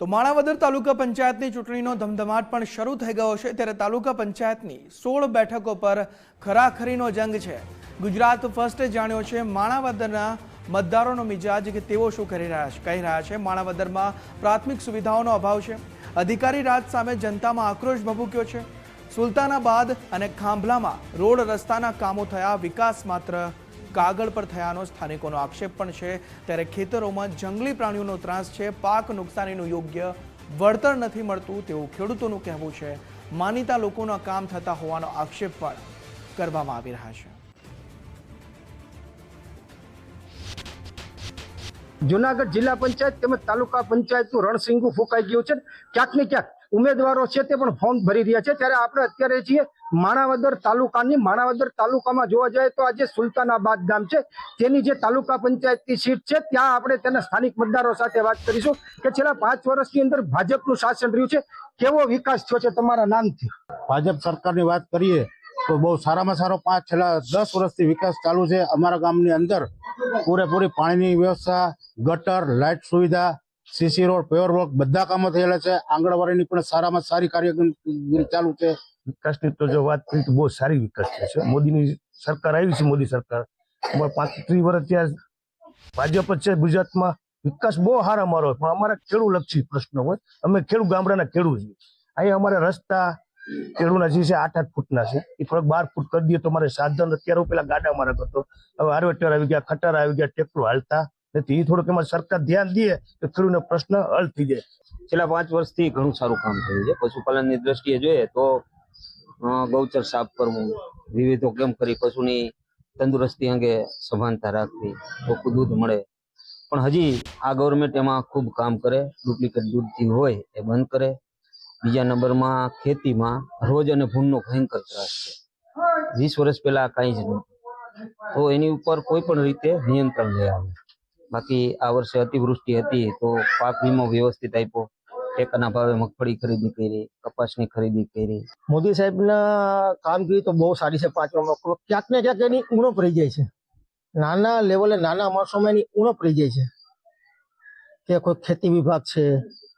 તો માણાવદર તાલુકા પંચાયતની ચૂંટણીનો ધમધમાટ પણ શરૂ થઈ ગયો છે ત્યારે તાલુકા પંચાયતની 16 બેઠકો પર ખરાખરીનો જંગ છે। ગુજરાત ફર્સ્ટે જાણ્યો છે માણાવદરના મતદારોનો મિજાજ કે તેઓ શું કહી રહ્યા છે। માણાવદરમાં પ્રાથમિક સુવિધાઓનો અભાવ છે, અધિકારી રાજ સામે જનતામાં આક્રોશ ભભૂક્યો છે। સુલતાનાબાદ અને ખાંભલામાં રોડ રસ્તાના કામો થયા, વિકાસ માત્ર કાગળ પર થયાનો સ્થાનિકોનો આક્ષેપ પણ છે। ત્યારે ખેતરોમાં જંગલી પ્રાણીઓનો ત્રાસ છે, પાક નુકસાનીનું યોગ્ય વળતર નથી મળતું તેવું ખેડૂતોનું કહેવું છે। માનીતા લોકોના કામ થતા હોવાનો આક્ષેપ પણ કરવામાં આવી રહ્યા છે। જૂનાગઢ જિલ્લા પંચાયત તેમજ તાલુકા પંચાયતનું રણસિંગું ફૂંકાઈ ગયું છે। ક્યાંક ને ક્યાંક ઉમેદવારો છે તે પણ ફોર્મ ભરી રહ્યા છે। ત્યારે આપણે અત્યારે છીએ માણાવદર તાલુકાની માણાવદર તાલુકામાં જોવા જાય તો આજે સુલતાનાબાદ ગામ છે, તેની જે તાલુકા પંચાયતની સીટ છે ત્યાં આપણે તેના સ્થાનિક મતદારો સાથે વાત કરીશું કે છેલ્લા 5 વર્ષની અંદર ભાજપનું શાસન રહ્યું છે, કેવો વિકાસ થયો છે તમારા નામથી? ભાજપ સરકારની વાત કરીએ તો બહુ સારામાં સારો છેલ્લા 10 વર્ષથી વિકાસ ચાલુ છે। અમારા ગામની અંદર પૂરેપૂરી પાણીની વ્યવસ્થા, ગટર, લાઇટ સુવિધા, સીસી રોડ, પેવર બ્લોક બધા કામો થયેલા છે। આંગણવાડીની પણ સારામાં સારી કાર્યક્રમ ચાલુ છે। વિકાસની તો જો વાત કરી તો બહુ સારી વિકાસ છે। મોદીની સરકાર આવી છે, મોદી સરકાર 35 વર્ષ ત્યાં ભાજપ જ છે ગુજરાતમાં। વિકાસ બહુ સારા અમારો, પણ અમારા ખેડૂત લક્ષી પ્રશ્નો હોય, અમે ખેડૂત ગામડાના ખેડૂત છીએ। અહીંયા અમારે રસ્તા ખેડૂતના જે છે 8-8 ફૂટના છે, એ થોડાક 12 ફૂટ કરી દઈએ તો અમારે સાધન અત્યારે પેલા ગાડા મારા કરતો, હવે હાર્વેસ્ટર આવી ગયા, ખટારા આવી ગયા, ટ્રેક્ટર હાલતા નથી। એ થોડુંક એમાં સરકાર ધ્યાન દે તો ખેડૂતનો પ્રશ્ન હલ થઈ જાય। છેલ્લા 5 વર્ષથી ઘણું સારું કામ થયું છે। પશુપાલનની દ્રષ્ટિએ જોઈએ તો ગૌચર સાફ કરવું, વિવિધો કેમ કરી પશુની તંદુરસ્તી અંગે સભાનતા રાખવી, ચોખ્ખું દૂધ મળે, પણ હજી આ ગવર્મેન્ટ એમાં ખૂબ કામ કરે। ડુપ્લિકેટ દૂધ હોય એ બંધ કરે। બીજા નંબરમાં ખેતીમાં રોજ અને ભૂંડનો ભયંકર ત્રાસ છે। 20 વર્ષ પહેલા કાંઈ જ નહોતું, તો એની ઉપર કોઈ પણ રીતે નિયંત્રણ લઈ આવે। બાકી આ વર્ષે અતિવૃષ્ટિ હતી તો પાક વીમો વ્યવસ્થિત આપ્યો, ટેકાના ભાવે મગફળી ખરીદી કરી, કપાસની ખરીદી કરી। મોદી સાહેબના કામગીરી તો બહુ સારી છે। 5 વર્ષમાં ક્યાંક ને ક્યાંક એની ઉણપ રહી જાય છે, નાના લેવલે નાના માણસોમાં એની ઉણપ રહી જાય છે કે કોઈ ખેતી વિભાગ છે,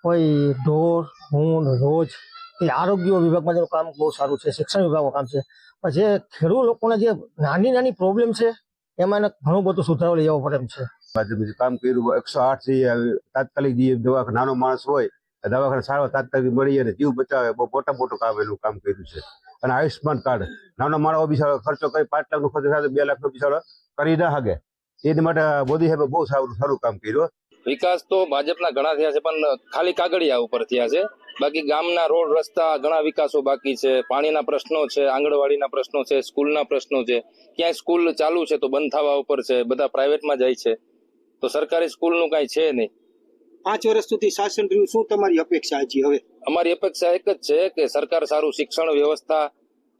કોઈ ઢોર ભૂંડ રોજ, એ આરોગ્ય વિભાગમાં જેનું કામ બહુ સારું છે, શિક્ષણ વિભાગમાં કામ છે, પણ જે ખેડૂત લોકોને જે નાની પ્રોબ્લેમ છે એમાં એને ઘણું બધું સુધારો લઈ આવવો પડે એમ છે। કામ કર્યું 108 થી તાત્કાલિક દવાખાના, નાનો માણસ હોય દવાખાના સારવાર તાત્કાલિક મળી અને જીવ બચાવે, બહુ મોટું કામ એનું કામ કર્યું છે। અને આયુષ્યમાન કાર્ડ નાનો માણસ બિચારો ખર્ચો કરી 5 લાખનો ખર્ચો થાય 2 લાખનો બિચારો કરી ના શકે, એની માટે મોદી સાહેબે બહુ સારું કામ કર્યું। વિકાસ તો ભાજપના ઘણા થયા છે, પણ ખાલી કાગળિયા ઉપર થયા છે। બાકી ગામના રોડ રસ્તા ઘણા વિકાસો બાકી છે, પાણીના પ્રશ્નો છે, આંગણવાડીના પ્રશ્નો છે, સ્કૂલના પ્રશ્નો છે। ક્યાંય સ્કૂલ ચાલુ છે તો બંધ થવા ઉપર છે, બધા પ્રાઇવેટમાં જાય છે, તો સરકારી સ્કૂલનું કાંઈ છે નહીં। 5 વર્ષ સુધી શાસન રહ્યું, શું તમારી અપેક્ષા છે હવે? અમારી અપેક્ષા એક જ છે કે સરકાર સારું શિક્ષણ વ્યવસ્થા,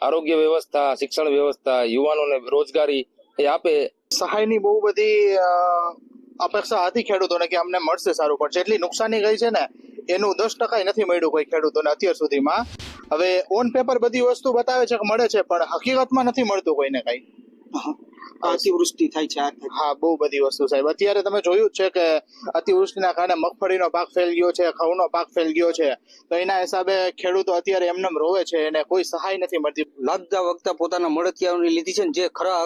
આરોગ્ય વ્યવસ્થા, શિક્ષણ વ્યવસ્થા, યુવાનોને રોજગારી એ આપે। સહાયની બહુ બધી અપેક્ષા હતી ખેડૂતોને કે અમને મળશે સારું, પણ જેટલી નુકસાની ગઈ છે ને એનું 10% નથી મળ્યું કોઈ ખેડૂતોને અત્યાર સુધીમાં। હવે ઓન પેપર બધી વસ્તુ બતાવે છે કે મળે છે, પણ હકીકતમાં નથી મળતું કોઈને કઈ। અતિવૃષ્ટિ થાય છે, હા બહુ બધી વસ્તુ સાહેબ। અત્યારે તમે જોયું જ છે કે અતિવૃષ્ટિના કારણે મગફળીનો પાક ફેલ ગયો છે, ઘઉંનો પાક ફેલ ગયો છે, તો એના હિસાબે ખેડૂતો અત્યારે એમનેમ રોવે છે અને કોઈ સહાય નથી મળતી। લાગતા વખતા પોતાના મળતિયાઓની લીધી છે ને, જે ખરા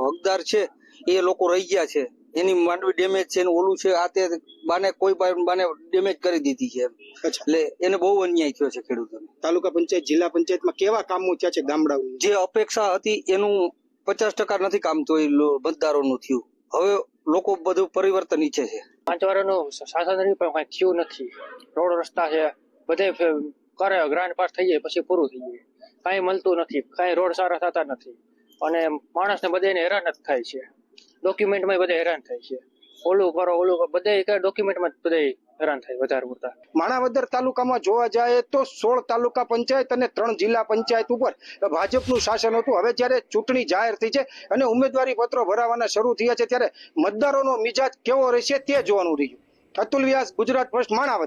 હકદાર છે એ લોકો રહી ગયા છે, એની માંડવી ડેમેજ છે, એનું ઓલું છે, આ તે બાને કોઈ બાને ડેમેજ કરી દીધી છે, એટલે એને બહુ અન્યાય થયો છે ખેડૂતોને। તાલુકા પંચાયત જિલ્લા પંચાયતમાં કેવા કામો થયા છે ગામડાઓ? જે અપેક્ષા હતી એનું 50% નથી કામ તો એ મતદારોનું થયું। હવે લોકો બધું પરિવર્તન ઈચ્છે છે। 5 વર્ષનું શાસન રહ્યું પણ કઈ થયું નથી। રોડ રસ્તા છે બધે કરે, ગ્રાન્ડ પાસ થઈ જાય પછી પૂરું થઈ જાય, કાંઈ મળતું નથી, કાંઈ રોડ સારા થતા નથી, અને માણસને બધાને હેરાન જ થાય છે। ડોક્યુમેન્ટમાં બધા હેરાન થાય છે, ઓલું કરો બધા ડોક્યુમેન્ટમાં બધા હેરાન થાય વધારે પડતા। માણાવદર તાલુકામાં જોવા જાય તો 16 તાલુકા પંચાયત અને 3 જિલ્લા પંચાયત ઉપર ભાજપનું શાસન હતું। હવે જ્યારે ચૂંટણી જાહેર થઈ છે અને ઉમેદવારી પત્રો ભરાવાના શરૂ થયા છે, ત્યારે મતદારોનો મિજાજ કેવો રહેશે તે જોવાનું રહ્યું। અતુલ વ્યાસ, ગુજરાત ફર્સ્ટ, માણાવદર।